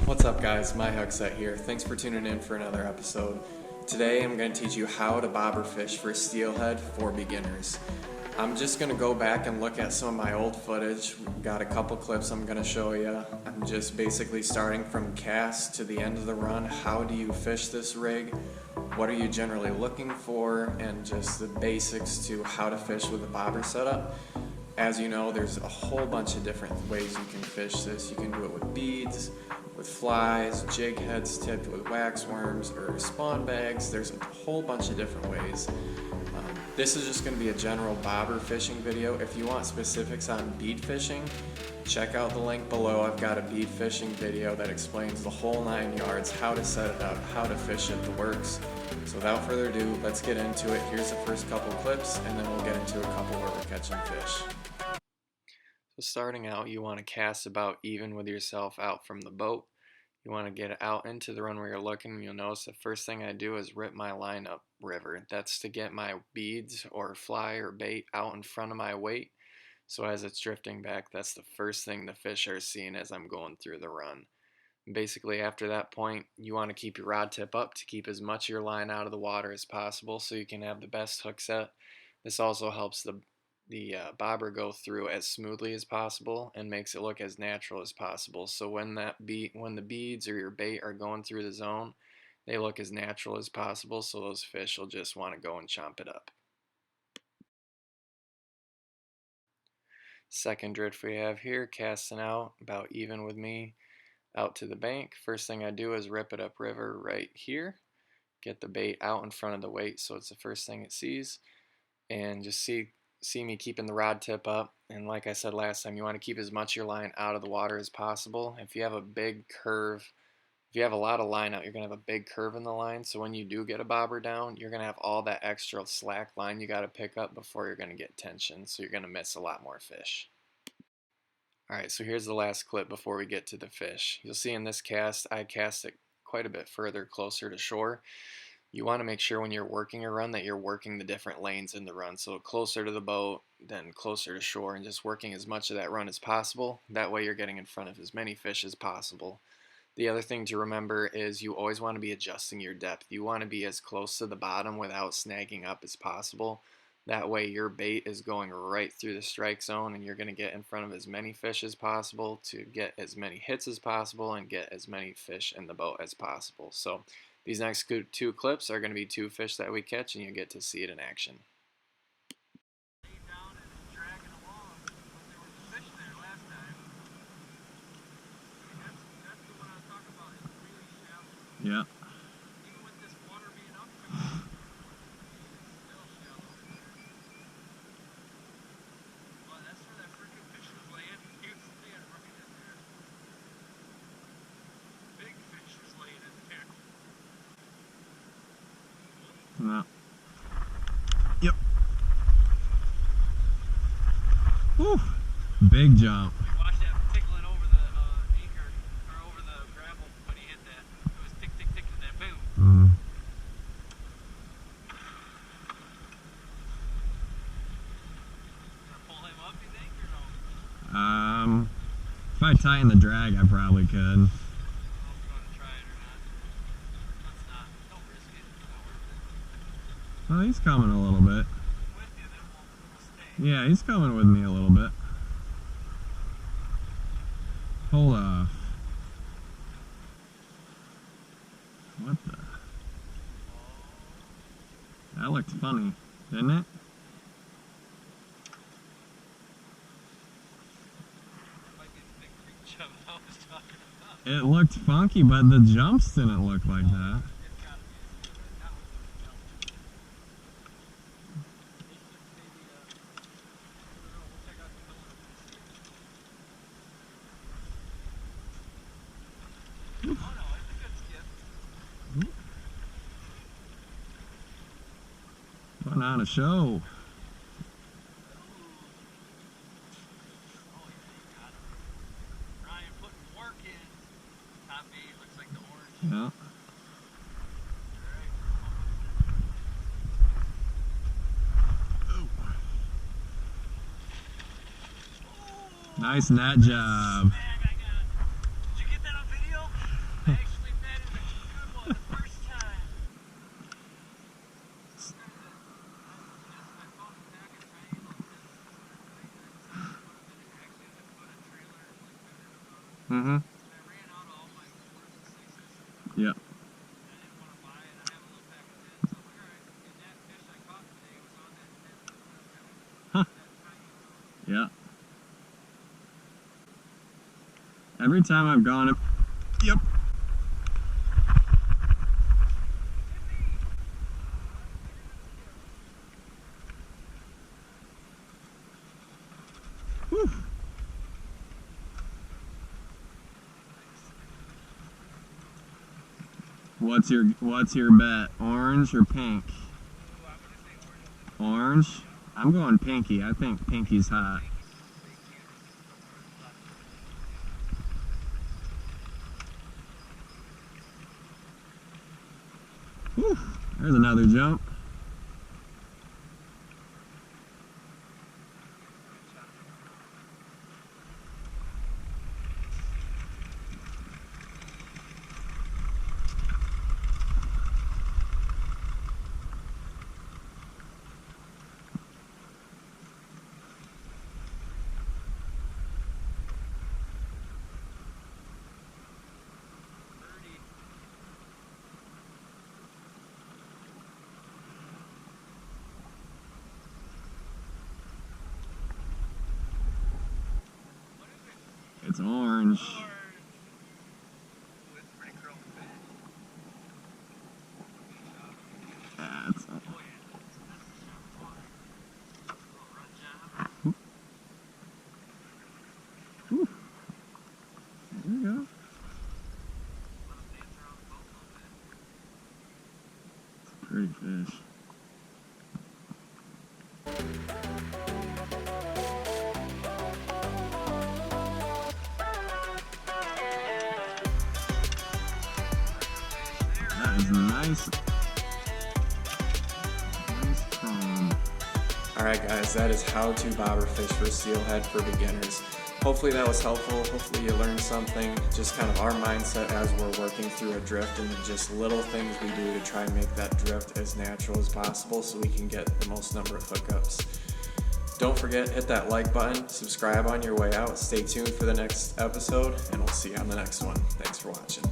What's up guys, my Huckset here. Thanks for tuning in for another episode. Today I'm going to teach you how to bobber fish for steelhead for beginners. I'm just going to go back and look at some of my old footage. We've got a couple clips I'm going to show you. I'm just basically starting from cast to the end of the run. How do you fish this rig? What are you generally looking for? And just the basics to how to fish with a bobber setup. As you know, there's a whole bunch of different ways you can fish this. You can do it with beads, with flies, jig heads tipped with wax worms, or spawn bags. There's a whole bunch of different ways. This is just going to be a general bobber fishing video. If you want specifics on bead fishing, check out the link below. I've got a bead fishing video that explains the whole 9 yards, how to set it up, how to fish it, the works. So without further ado, let's get into it. Here's the first couple clips, and then we'll get into a couple where we're catching fish. So starting out, you want to cast about even with yourself out from the boat. You want to get it out into the run where you're looking, and you'll notice the first thing I do is rip my line up river. That's to get my beads or fly or bait out in front of my weight. So as it's drifting back, that's the first thing the fish are seeing as I'm going through the run. Basically, after that point, you want to keep your rod tip up to keep as much of your line out of the water as possible so you can have the best hook set. This also helps the bobber go through as smoothly as possible and makes it look as natural as possible. So when the beads or your bait are going through the zone, they look as natural as possible, so those fish will just want to go and chomp it up. Second drift we have here, casting out about even with me out to the bank. First thing I do is rip it up river right here, get the bait out in front of the weight so it's the first thing it sees, and just see me keeping the rod tip up. And like I said last time, you want to keep as much of your line out of the water as possible. If you have a big curve, if you have a lot of line out, you're going to have a big curve in the line, so when you do get a bobber down, you're going to have all that extra slack line you got to pick up before you're going to get tension, so you're going to miss a lot more fish. Alright, so here's the last clip before we get to the fish. You'll see in this cast, I cast it quite a bit further closer to shore. You want to make sure when you're working a run that you're working the different lanes in the run. So closer to the boat, then closer to shore, and just working as much of that run as possible. That way you're getting in front of as many fish as possible. The other thing to remember is you always want to be adjusting your depth. You want to be as close to the bottom without snagging up as possible. That way your bait is going right through the strike zone and you're going to get in front of as many fish as possible to get as many hits as possible and get as many fish in the boat as possible. So these next two clips are going to be two fish that we catch, and you get to see it in action. Yeah. No. Yep. Woo! Big jump. Watch that tickling over the anchor, or over the gravel when he hit that. It was tick, tick, tick, and then boom. Gonna pull him up, you think, or no? If I tighten the drag, I probably could. Oh, he's coming a little bit. Yeah, he's coming with me a little bit. Hold off. What the? That looked funny, didn't it? It looked funky, but the jumps didn't look like that. Putting on a show. Ryan putting work in. Top 8 looks like the orange. Yeah. Nice net job. Did you get that on video? Mm-hmm. I ran out of all my 4s and 6s. Yep. I didn't want to buy it. I haven't looked back at that. So I'm like, alright. And that fish I caught today was on that 10. Huh. That tiny little. Yeah. Every time I've gone up. Yep. Whew. What's your bet? Orange or pink? Ooh, I'm gonna say orange. Orange? I'm going pinky. I think pinky's hot. Whew. There's another jump. It's orange. Yeah, it's Whew. There we go. It's a pretty fish. That is nice. Nice chrome. Alright guys, that is how to bobber fish for steelhead for beginners. Hopefully that was helpful, hopefully you learned something, just kind of our mindset as we're working through a drift and just little things we do to try and make that drift as natural as possible so we can get the most number of hookups. Don't forget, hit that like button, subscribe on your way out, stay tuned for the next episode, and we'll see you on the next one. Thanks for watching.